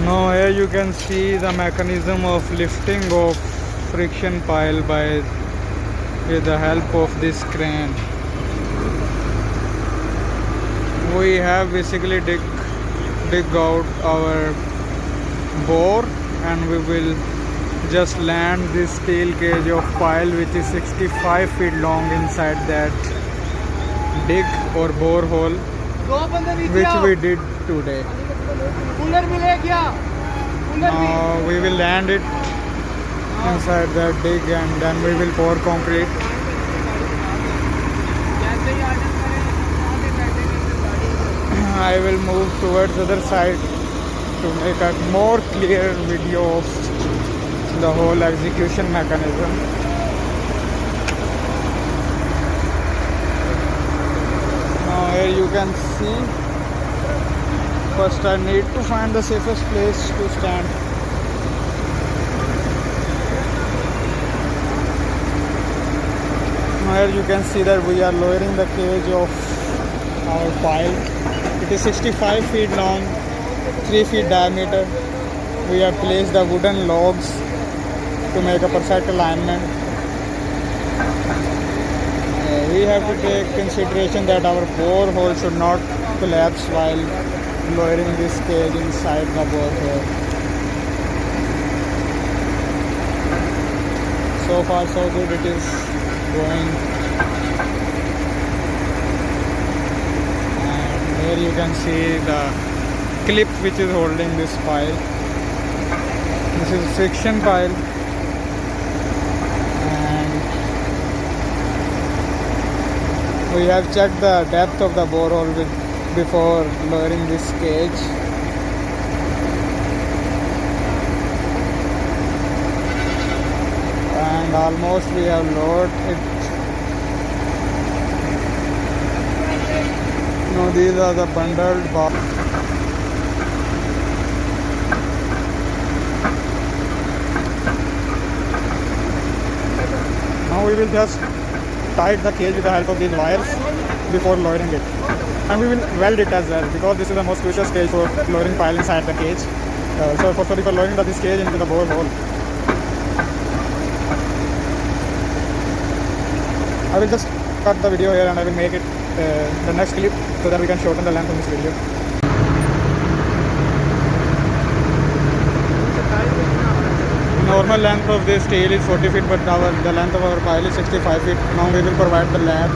Now here you can see the mechanism of lifting of friction pile with the help of this crane. We have basically dig out our bore, and we will just land this steel cage of pile which is 65 feet long inside that dig or bore hole which we did today. We will land it inside that dig and then we will pour concrete. I will move towards the other side to make a more clear video of the whole execution mechanism. Now here you can see, first I need to find the safest place to stand. Now here you can see that we are lowering the cage of our pile. It is 65 feet long, 3 feet diameter. We have placed the wooden logs to make a perfect alignment. We have to take consideration that our bore hole should not collapse while lowering this cage inside the bore hole. So far so good it is going. And here you can see the clip which is holding this pile. This is friction pile. We have checked the depth of the bore hole before lowering this cage. And almost we have lowered it. Now these are the bundled bars. Now we will just tight the cage with the help of these wires before lowering it, and we will weld it as well because this is the most crucial stage for lowering pile inside the cage. Sorry for lowering this cage into the bore hole. I will just cut the video here and I will make it the next clip so that we can shorten the length of this video. Normal length of this steel is 40 feet, but the length of our pile is 65 feet. Now we will provide the lab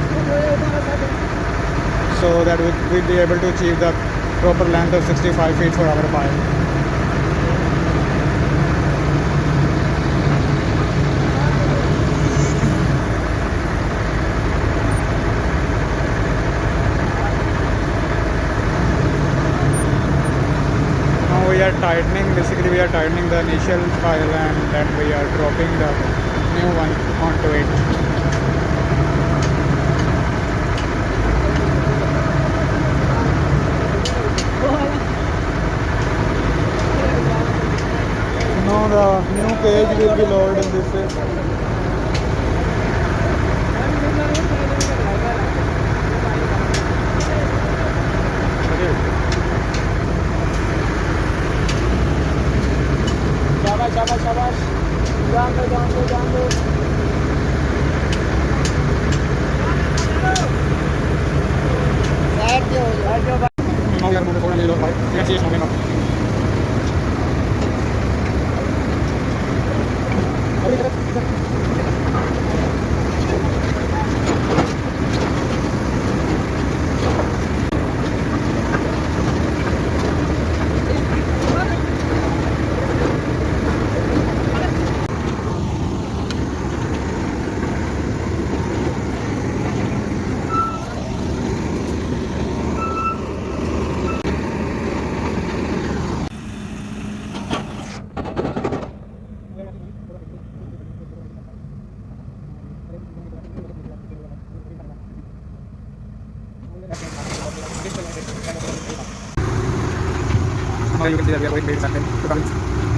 so that we will be able to achieve the proper length of 65 feet for our pile. We are tightening, we are tightening the initial pile and then we are dropping the new one onto it. Now the new cage will be lowered in this way. शाबाश जान दो side जो भाई यार मुझे थोड़ा ले लो भाई ये चीज होने में Now you can see that we are going to something to come.